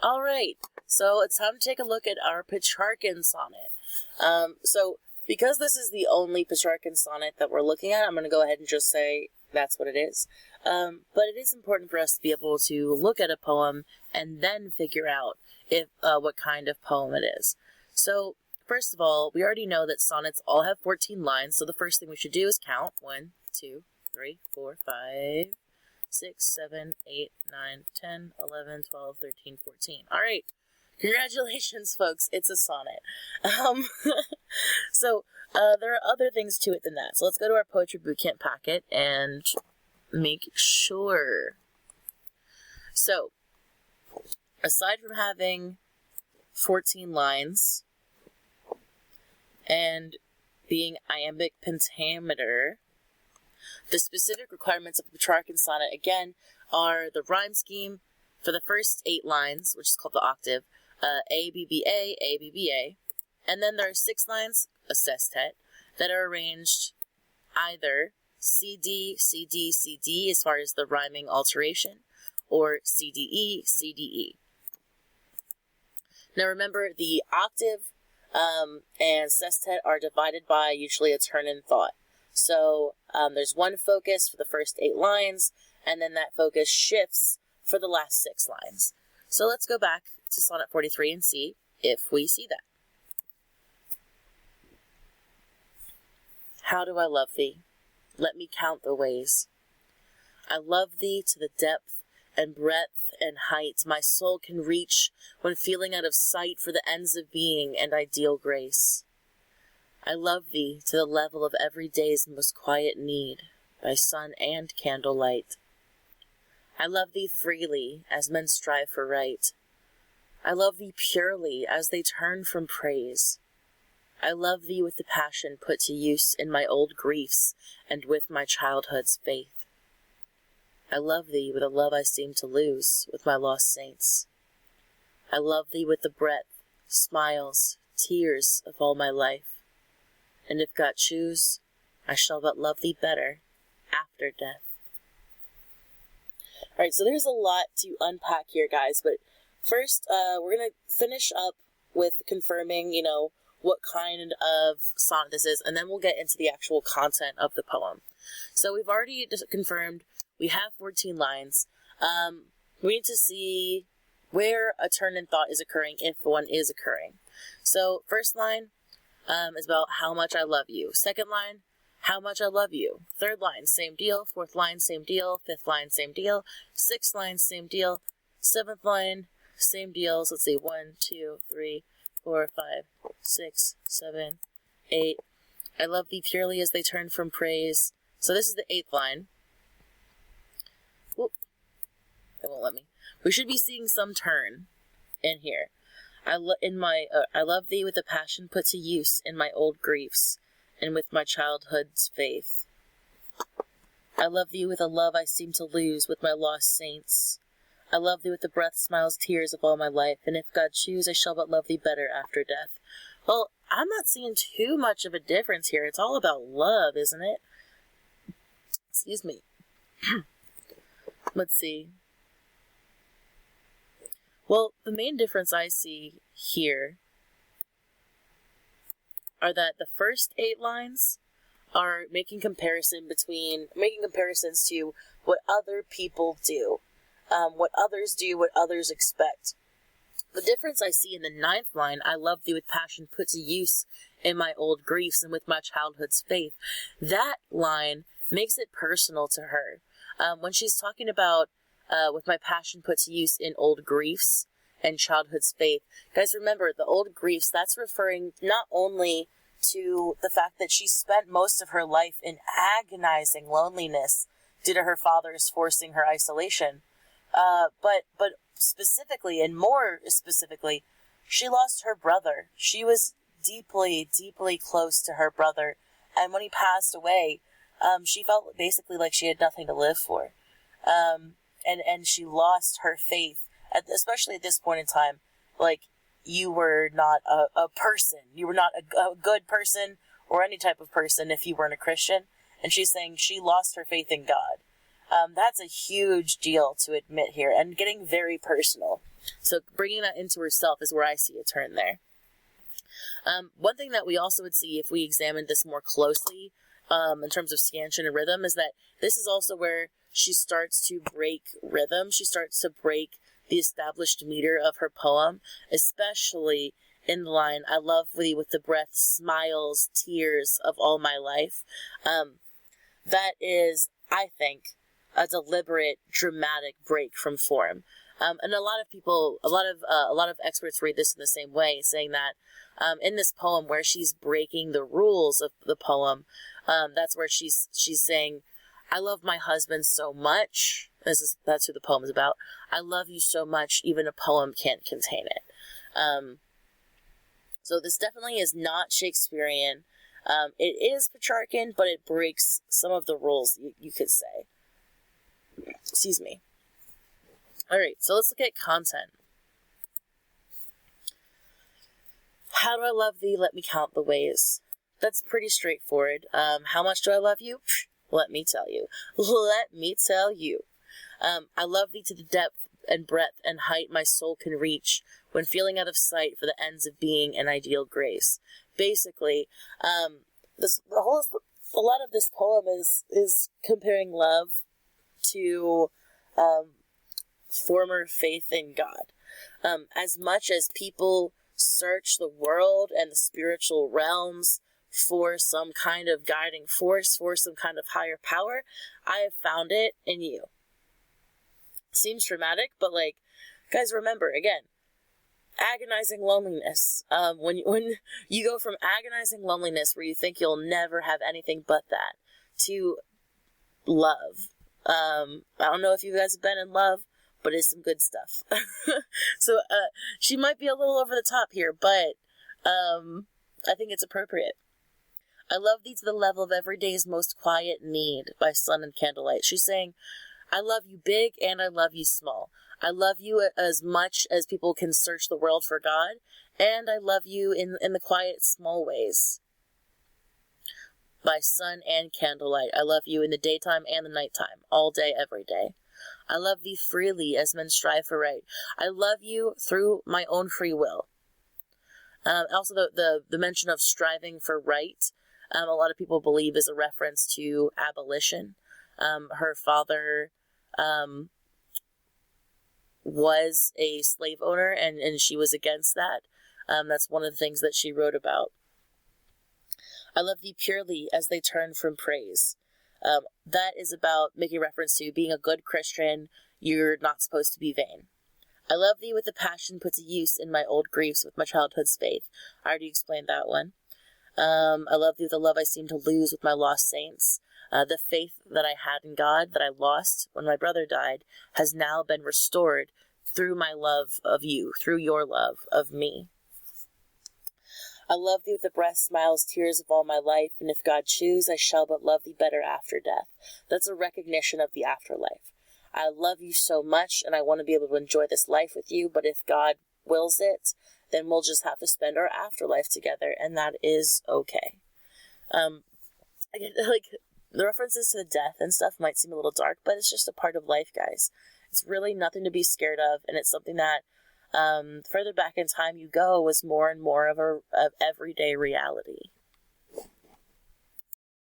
All right, so it's time to take a look at our Petrarchan sonnet. So because this is the only Petrarchan sonnet that we're looking at, I'm going to go ahead and just say that's what it is. But it is important for us to be able to look at a poem and then figure out if what kind of poem it is. So first of all, we already know that sonnets all have 14 lines, so the first thing we should do is count 1, 2, 3, 4, 5, 6, 7, 8, 9, 10, 11, 12, 13, 14. All right. Congratulations, folks. It's a sonnet. So there are other things to it than that. So let's go to our Poetry Bootcamp packet and make sure. So aside from having 14 lines and being iambic pentameter, the specific requirements of the Petrarchan sonnet, again, are the rhyme scheme for the first 8 lines, which is called the octave, A, B, B, A, B, B, A. And then there are 6 lines, a sestet, that are arranged either C, D, C, D, C, D, as far as the rhyming alteration, or C, D, E, C, D, E. Now remember, the octave and sestet are divided by usually a turn in thought. So there's one focus for the first 8 lines, and then that focus shifts for the last 6 lines. So let's go back to Sonnet 43 and see if we see that. How do I love thee? Let me count the ways. I love thee to the depth and breadth and height my soul can reach when feeling out of sight for the ends of being and ideal grace. I love thee to the level of every day's most quiet need, by sun and candlelight. I love thee freely, as men strive for right. I love thee purely, as they turn from praise. I love thee with the passion put to use in my old griefs, and with my childhood's faith. I love thee with a love I seem to lose, with my lost saints. I love thee with the breadth, smiles, tears of all my life. And if God choose, I shall but love thee better after death. Alright, so there's a lot to unpack here, guys, but first, we're going to finish up with confirming, what kind of sonnet this is, and then we'll get into the actual content of the poem. So we've already confirmed we have 14 lines. We need to see where a turn in thought is occurring, if one is occurring. So first line is about how much I love you. Second line, how much I love you. Third line, same deal. Fourth line, same deal. Fifth line, same deal. Sixth line, same deal. Seventh line, same deal. So let's see, 1, 2, 3, 4, 5, 6, 7, 8. I love thee purely as they turn from praise. So this is the 8th line. Whoop. It won't let me. We should be seeing some turn in here. I love thee with a passion put to use in my old griefs, and with my childhood's faith. I love thee with a love I seem to lose with my lost saints. I love thee with the breath, smiles, tears of all my life, and if God choose, I shall but love thee better after death. Well, I'm not seeing too much of a difference here. It's all about love, isn't it? Excuse me. Let's see. Well, the main difference I see here are that the first 8 lines are making comparisons to what other people do, what others do, what others expect. The difference I see in the 9th line, I love thee with passion put to use in my old griefs and with my childhood's faith. That line makes it personal to her. When she's talking about with my passion put to use in old griefs and childhood's faith. Guys, remember, the old griefs, that's referring not only to the fact that she spent most of her life in agonizing loneliness due to her father's forcing her isolation, but specifically, and more specifically, she lost her brother. She was deeply, deeply close to her brother, and when he passed away, she felt basically like she had nothing to live for. And she lost her faith, especially at this point in time. Like, you were not a person. You were not a good person or any type of person if you weren't a Christian. And she's saying she lost her faith in God. That's a huge deal to admit here, and getting very personal. So bringing that into herself is where I see a turn there. One thing that we also would see if we examined this more closely, in terms of scansion and rhythm, is that this is also where she starts to break rhythm. She starts to break the established meter of her poem, especially in the line, I love thee with the breath, smiles, tears of all my life. That is, I think, a deliberate, dramatic break from form. And a lot of people, a lot of experts read this in the same way, saying that in this poem where she's breaking the rules of the poem, that's where she's saying, I love my husband so much. That's who the poem is about. I love you so much, even a poem can't contain it. So this definitely is not Shakespearean. It is Petrarchan, but it breaks some of the rules, you could say. Excuse me. Alright, so let's look at content. How do I love thee? Let me count the ways. That's pretty straightforward. How much do I love you? Let me tell you. Let me tell you. I love thee to the depth and breadth and height my soul can reach, when feeling out of sight for the ends of being an ideal grace. Basically, a lot of this poem is comparing love to former faith in God. As much as people search the world and the spiritual realms for some kind of guiding force, for some kind of higher power, I have found it in you. Seems dramatic, but guys, remember, again, agonizing loneliness. When you go from agonizing loneliness where you think you'll never have anything but that, to love. I don't know if you guys have been in love, but it's some good stuff. So, she might be a little over the top here, but, I think it's appropriate. I love thee to the level of every day's most quiet need by sun and candlelight. She's saying, I love you big and I love you small. I love you as much as people can search the world for God, and I love you in the quiet, small ways. By sun and candlelight. I love you in the daytime and the nighttime, all day, every day. I love thee freely as men strive for right. I love you through my own free will. Also, the mention of striving for right, a lot of people believe is a reference to abolition. Her father was a slave owner, and she was against that. That's one of the things that she wrote about. I love thee purely as they turn from praise. That is about making reference to being a good Christian. You're not supposed to be vain. I love thee with the passion put to use in my old griefs with my childhood's faith. I already explained that one. I love thee with the love I seem to lose with my lost saints. The faith that I had in God that I lost when my brother died has now been restored through my love of you, through your love of me. I love thee with the breath, smiles, tears of all my life, and if God choose, I shall but love thee better after death. That's a recognition of the afterlife. I love you so much, and I want to be able to enjoy this life with you, but if God wills it, then we'll just have to spend our afterlife together, and that is okay. Again, the references to the death and stuff might seem a little dark, but it's just a part of life, guys. It's really nothing to be scared of, and it's something that further back in time you go was more and more of everyday reality.